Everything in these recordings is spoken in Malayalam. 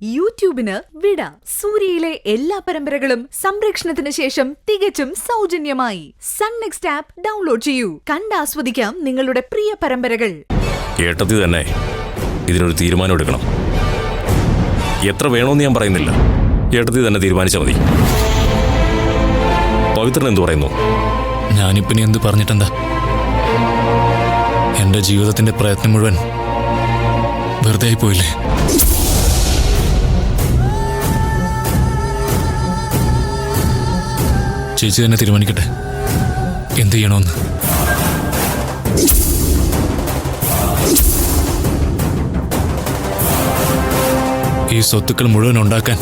യൂട്യൂബിന് വിട. സൂര്യയിലെ എല്ലാ പരമ്പരകളും സംരക്ഷണത്തിന് ശേഷം തികച്ചും സൗജന്യമായി സൺ നെക്സ്റ്റ് ആപ്പ് ഡൗൺലോഡ് ചെയ്യൂ. കണ്ടാസ്വദിക്കാം നിങ്ങളുടെ പ്രിയ പരമ്പരകൾ. ഏട്ടത്തി തന്നെ ഇതിനൊരു തീരുമാനം എടുക്കണം. എത്ര വേണമെന്ന് ഞാൻ പറയുന്നില്ല, ഏട്ടത്തി തന്നെ തീരുമാനിച്ചാൽ മതി. പവിത്രൻ എന്തു പറയുന്നു? ഞാനിപ്പിനി എന്ത് പറഞ്ഞിട്ടെന്താ? എന്റെ ജീവിതത്തിന്റെ പ്രയത്നം മുഴുവൻ വെറുതെ ആയി പോയില്ലേ? ചേച്ചി തന്നെ തീരുമാനിക്കട്ടെ എന്ത് ചെയ്യണമെന്ന്. ഈ സ്വത്തുക്കൾ മുഴുവൻ ഉണ്ടാക്കാൻ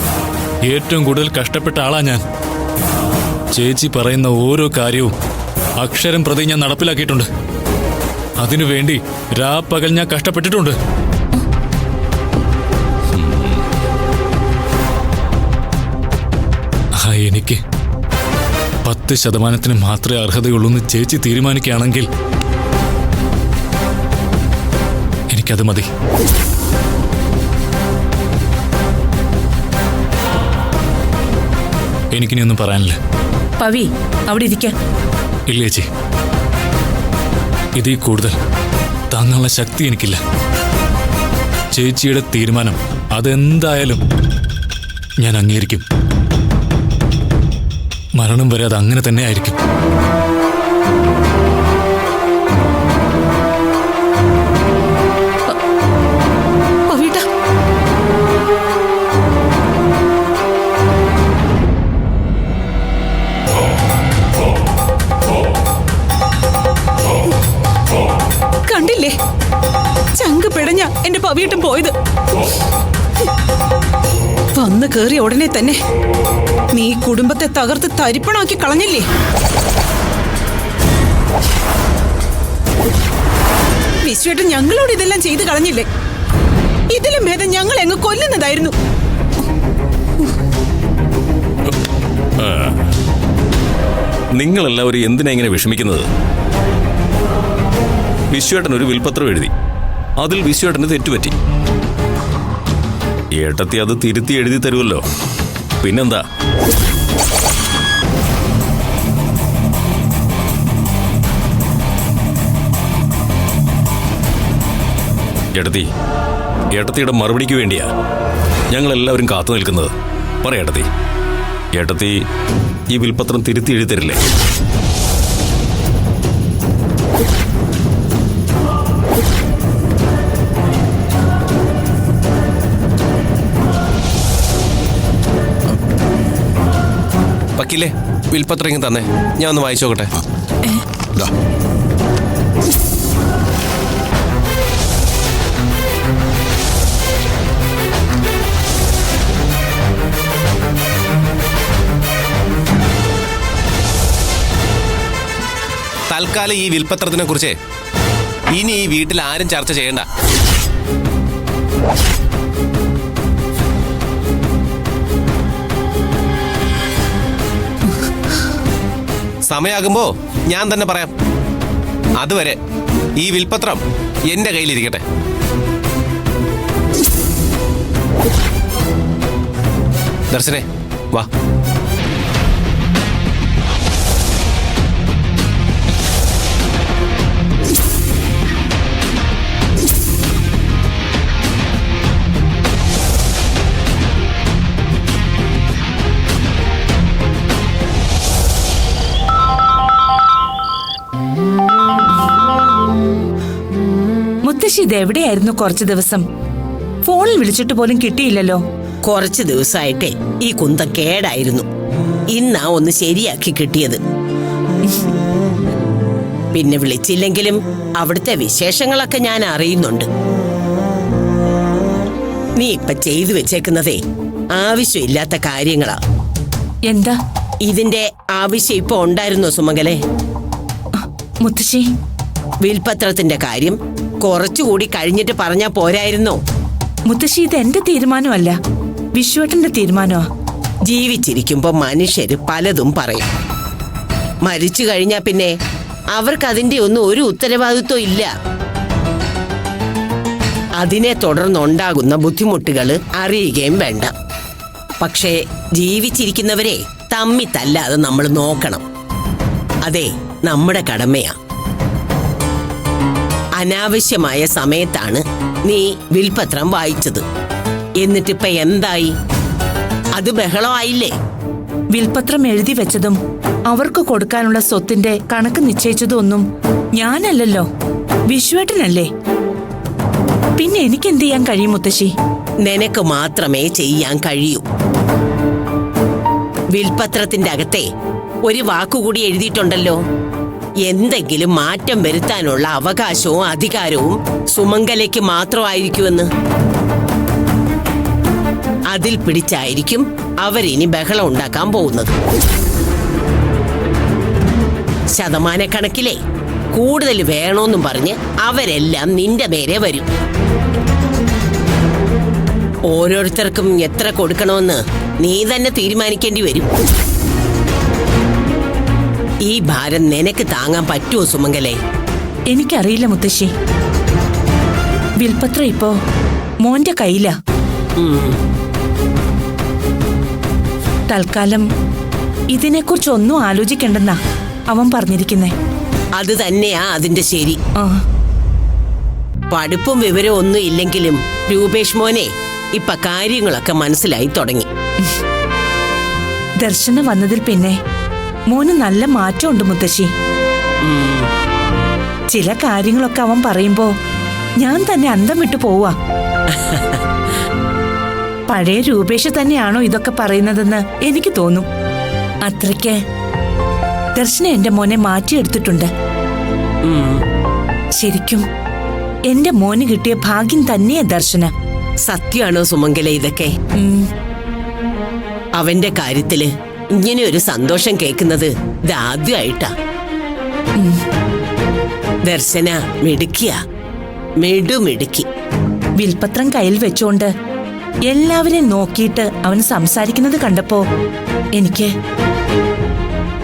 ഏറ്റവും കൂടുതൽ കഷ്ടപ്പെട്ട ആളാ ഞാൻ. ചേച്ചി പറയുന്ന ഓരോ കാര്യവും അക്ഷരം പ്രതി ഞാൻ നടപ്പിലാക്കിയിട്ടുണ്ട്. അതിനുവേണ്ടി രാപ്പകൽ ഞാൻ കഷ്ടപ്പെട്ടിട്ടുണ്ട്. എനിക്ക് 10% മാത്രമേ അർഹതയുള്ളൂ എന്ന് ചേച്ചി തീരുമാനിക്കുകയാണെങ്കിൽ എനിക്കത് മതി. എനിക്കിനിയൊന്നും പറയാനില്ല. പവി, അവിടെ ഇരിക്കാൻ. ഇല്ല ചേച്ചി, ഇതിൽ കൂടുതൽ താങ്ങാനുള്ള ശക്തി എനിക്കില്ല. ചേച്ചിയുടെ തീരുമാനം അതെന്തായാലും ഞാൻ അംഗീകരിക്കും. മരണം വരെ അത് അങ്ങനെ തന്നെ ആയിരിക്കും. കണ്ടില്ലേ ചങ്ക് പിടഞ്ഞ എന്റെ പവിയട്ടം പോയത്. വന്ന് കേറിയ ഉടനെ തന്നെ നീ കുടുംബത്തെ തകർത്ത് തരിപ്പണാക്കി കളഞ്ഞില്ലേ? വിശ്വേട്ടൻ ഞങ്ങളോട് ഇതെല്ലാം ചെയ്തു കളഞ്ഞില്ലേ? ഇതിലും ഭേദം ഞങ്ങൾ എങ്ങ് കൊല്ലുന്നതായിരുന്നു. നിങ്ങളെല്ലാവരും എന്തിനാ ഇങ്ങനെ വിഷമിക്കുന്നത്? വിശ്വേട്ടൻ ഒരു വിൽപത്രം എഴുതി, അതിൽ വിശ്വേട്ടന് തെറ്റുപറ്റി. ഏട്ടത്തി അത് തിരുത്തി എഴുതി തരുമല്ലോ, പിന്നെന്താ? ഏട്ടത്തിയുടെ മറുപടിക്ക് വേണ്ടിയാ ഞങ്ങളെല്ലാവരും കാത്തു നിൽക്കുന്നത്. പറയേട്ടത്തി, ഏട്ടത്തി ഈ വിൽപത്രം തിരുത്തി എഴുതി തരില്ലേ? വക്കീലേ, വിൽപത്രം ഇങ്ങ് തന്നെ, ഞാൻ ഒന്ന് വായിച്ചു നോക്കട്ടെ. തൽക്കാലം ഈ വിൽപത്രത്തിനെ കുറിച്ച് ഇനി ഈ വീട്ടിൽ ആരും ചർച്ച ചെയ്യണ്ട. സമയാകുമ്പോ ഞാൻ തന്നെ പറയാം. അതുവരെ ഈ വിൽപത്രം എന്റെ കയ്യിലിരിക്കട്ടെ. ദർശനേ, വാ. മുത്തശ്ശി ഇതെവിടെയായിരുന്നു കുറച്ചു ദിവസം? ഫോണിൽ വിളിച്ചിട്ട് പോലും കിട്ടിയില്ലല്ലോ. കുറച്ചു ദിവസമായിട്ടേ ഈ കുന്തം കേടായിരുന്നു. ഇന്നാ ഒന്ന് ശരിയാക്കി കിട്ടിയത്. പിന്നെ വിളിച്ചില്ലെങ്കിലും അവിടുത്തെ വിശേഷങ്ങളൊക്കെ ഞാൻ അറിയുന്നുണ്ട്. നീ ഇപ്പൊ ചെയ്തു വെച്ചേക്കുന്നതേ ആവശ്യമില്ലാത്ത കാര്യങ്ങളാ. എന്താ? ഇതിന്റെ ആവശ്യം ഇപ്പൊ ഉണ്ടായിരുന്നോ സുമംഗലേ? മുത്തശ്ശി, വിൽപത്രത്തിന്റെ കാര്യം കുറച്ചുകൂടി കഴിഞ്ഞിട്ട് പറഞ്ഞാ പോരായിരുന്നോ? മുത്തശ്ശി, ഇത് എന്റെ തീരുമാനമല്ല, വിശ്വേട്ടന്റെ തീരുമാനമാ. ജീവിച്ചിരിക്കുമ്പോ മനുഷ്യര് പലതും പറയും. മരിച്ചു കഴിഞ്ഞാ പിന്നെ അവർക്ക് അതിന്റെ ഒന്നും ഒരു ഉത്തരവാദിത്വം ഇല്ല. അതിനെ തുടർന്നുണ്ടാകുന്ന ബുദ്ധിമുട്ടുകൾ അറിയുകയും വേണ്ട. പക്ഷേ ജീവിച്ചിരിക്കുന്നവരെ തമ്മി തല്ലാതെ നമ്മൾ നോക്കണം. അതെ, നമ്മുടെ കടമയാ. അനാവശ്യമായ സമയത്താണ് നീ വിൽപത്രം വായിച്ചത്. എന്നിട്ടിപ്പ എന്തായി? അത് ബഹളമായില്ലേ? വിൽപത്രം എഴുതി വെച്ചതും അവർക്ക് കൊടുക്കാനുള്ള സ്വത്തിന്റെ കണക്ക് നിശ്ചയിച്ചതും ഒന്നും ഞാനല്ലല്ലോ, വിശ്വേട്ടനല്ലേ. പിന്നെ എനിക്ക് എന്ത് ചെയ്യാൻ കഴിയും മുത്തശ്ശി? നിനക്ക് മാത്രമേ ചെയ്യാൻ കഴിയൂ. വിൽപത്രത്തിന്റെ അകത്തെ ഒരു വാക്കുകൂടി എഴുതിയിട്ടുണ്ടല്ലോ, എന്തെങ്കിലും മാറ്റം വരുത്താനുള്ള അവകാശവും അധികാരവും സുമംഗലയ്ക്ക് മാത്രമായിരിക്കുമെന്ന്. അതിൽ പിടിച്ചായിരിക്കും അവരിനി ബഹളം ഉണ്ടാക്കാൻ പോകുന്നത്. ശതമാനക്കണക്കിലെ കൂടുതൽ വേണോന്നും പറഞ്ഞ് അവരെല്ലാം നിന്റെ നേരെ വരും. ഓരോരുത്തർക്കും എത്ര കൊടുക്കണമെന്ന് നീ തന്നെ തീരുമാനിക്കേണ്ടി വരും. ഈ ഭാരം നിനക്ക് താങ്ങാൻ പറ്റുമോ സുമംഗലേ? എനിക്കറിയില്ല മുത്തശ്ശി. വിൽപത്രം ഇപ്പോ മോന്റെ കയ്യിലാ. തൽക്കാലം ഇതിനെക്കുറിച്ചൊന്നും ആലോചിക്കണ്ടെന്നാ അവൻ പറഞ്ഞിരിക്കുന്നേ. അത് തന്നെയാ അതിന്റെ ശരി. ആ, പഠിപ്പും വിവരവും ഒന്നും ഇല്ലെങ്കിലും രൂപേഷ് മോനെ ഇപ്പൊ കാര്യങ്ങളൊക്കെ മനസ്സിലായി തുടങ്ങി. ദർശനം വന്നതിൽ പിന്നെ മോന് നല്ല മാറ്റമുണ്ട് മുത്തശ്ശി. ചില കാര്യങ്ങളൊക്കെ അവൻ പറയുമ്പോ ഞാൻ തന്നെ അന്തം വിട്ടു പോവാ. പഴയ രൂപേഷ് തന്നെയാണോ ഇതൊക്കെ പറയുന്നതെന്ന് എനിക്ക് തോന്നും. അത്രയ്ക്ക് ദർശന എന്റെ മോനെ മാറ്റിയെടുത്തിട്ടുണ്ട്. ശരിക്കും എന്റെ മോന് കിട്ടിയ ഭാഗ്യം തന്നെയാ ദർശന. സത്യമാണോ സുമംഗല ഇതൊക്കെ? അവന്റെ കാര്യത്തില് ഇങ്ങനെ ഒരു സന്തോഷം കേൾക്കുന്നത് ഇതാദ്യമായിട്ടാ. ദർശന മിടുക്കിയ, മിടുമിടുക്കി. വിൽപത്രം കയ്യിൽ വെച്ചോണ്ട് എല്ലാവരെയും നോക്കിയിട്ട് അവൻ സംസാരിക്കുന്നത് കണ്ടപ്പോ എനിക്ക്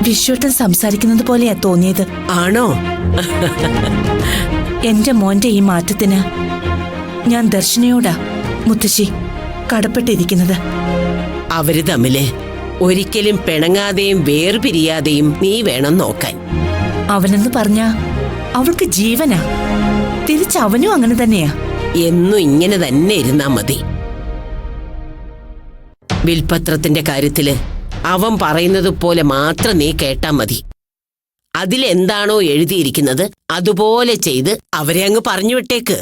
വിശ്വട്ടൻ സംസാരിക്കുന്നത് പോലെയാ തോന്നിയത്. ആണോ? എന്റെ മോന്റെ ഈ മാറ്റത്തിന് ഞാൻ ദർശനയോടാ മുത്തശ്ശി കടപ്പെട്ടിരിക്കുന്നത്. അവര് തമ്മില് ഒരിക്കലും പിണങ്ങാതെയും വേർപിരിയാതെയും നീ വേണം നോക്കാൻ. അവനെന്ന് പറഞ്ഞാ അവൾക്ക് ജീവനാ. തിരിച്ചവനും അങ്ങനെ തന്നെയാ. എന്നും ഇങ്ങനെ തന്നെ ഇരുന്നാ മതി. വിൽപത്രത്തിന്റെ കാര്യത്തില് അവൻ പറയുന്നത് പോലെ മാത്രം നീ കേട്ടാ മതി. അതിലെന്താണോ എഴുതിയിരിക്കുന്നത് അതുപോലെ ചെയ്ത് അവരെ അങ്ങ് പറഞ്ഞു വിട്ടേക്ക്.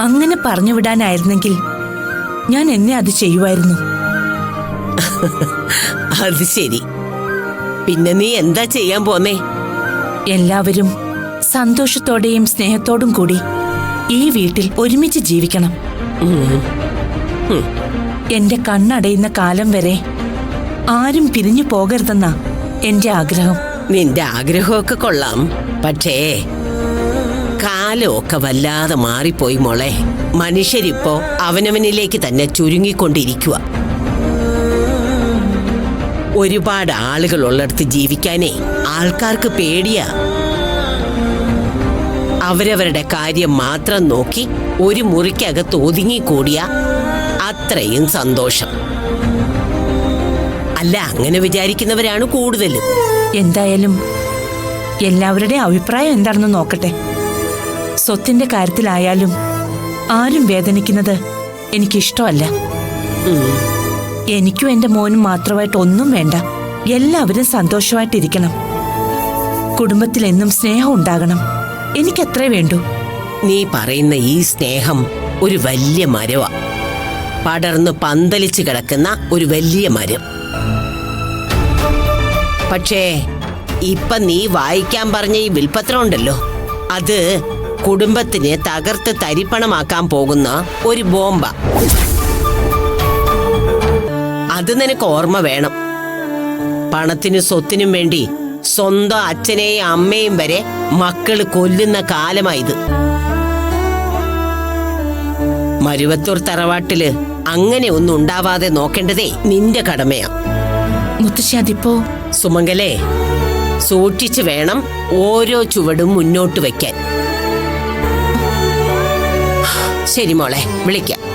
അങ്ങനെ പറഞ്ഞു വിടാനായിരുന്നെങ്കിൽ ഞാൻ എന്നെ അത് ചെയ്യുമായിരുന്നു. അത് ശരി. പിന്നെ നീ എന്താ ചെയ്യാൻ പോന്നേ? എല്ലാവരും സന്തോഷത്തോടെയും സ്നേഹത്തോടും കൂടി ഈ വീട്ടിൽ ഒരുമിച്ച് ജീവിക്കണം. എന്റെ കണ്ണടയുന്ന കാലം വരെ ആരും പിരിഞ്ഞു പോകരുതെന്നാ എന്റെ ആഗ്രഹം. നിന്റെ ആഗ്രഹമൊക്കെ കൊള്ളാം. പക്ഷേ കാലമൊക്കെ വല്ലാതെ മാറിപ്പോയി മോളെ. മനുഷ്യരിപ്പോ അവനവനിലേക്ക് തന്നെ ചുരുങ്ങിക്കൊണ്ടിരിക്കുക. ഒരുപാട് ആളുകൾ ഉള്ളിടത്ത് ജീവിക്കാനേ ആൾക്കാർക്ക് പേടിയാ. അവരവരുടെ കാര്യം മാത്രം നോക്കി ഒരു മുറിക്കകത്ത് ഒതുങ്ങിക്കൂടിയ അത്രയും സന്തോഷം. അല്ല, അങ്ങനെ വിചാരിക്കുന്നവരാണ് കൂടുതലും. എന്തായാലും എല്ലാവരുടെയും അഭിപ്രായം എന്താണെന്ന് നോക്കട്ടെ. സ്വത്തിന്റെ കാര്യത്തിലായാലും ആരും വേദനിക്കുന്നത് എനിക്കിഷ്ടമല്ല. എനിക്കും എന്റെ മോനും മാത്രമായിട്ട് ഒന്നും വേണ്ട. എല്ലാവരും സന്തോഷമായിട്ടിരിക്കണം. കുടുംബത്തിൽ എന്നും സ്നേഹം ഉണ്ടാകണം. എനിക്കത്രേ വേണ്ടൂ. നീ പറയുന്ന ഈ സ്നേഹം ഒരു വലിയ മരവാ. പടർന്ന് പന്തലിച്ച് കിടക്കുന്ന ഒരു വലിയ മരം. പക്ഷേ ഇപ്പൊ നീ വായിക്കാൻ പറഞ്ഞ ഈ വിൽപത്രം ഉണ്ടല്ലോ, അത് കുടുംബത്തിനെ തകർത്ത് തരിപ്പണമാക്കാൻ പോകുന്ന ഒരു ബോംബ. അത് നിനക്ക് ഓർമ്മ വേണം. പണത്തിനും സ്വത്തിനും വേണ്ടി സ്വന്തം അച്ഛനെയും അമ്മയും വരെ മക്കള് കൊല്ലുന്ന കാലമായത്. മരുവത്തൂർ തറവാട്ടില് അങ്ങനെ ഒന്നും ഉണ്ടാവാതെ നോക്കേണ്ടതേ നിന്റെ കടമയാ. മുത്തശ്ശി അതിപ്പോ സുമംഗലേ, സൂക്ഷിച്ചു വേണം ഓരോ ചുവടും മുന്നോട്ട് വയ്ക്കാൻ. ശരി മോളെ, വിളിക്കാം.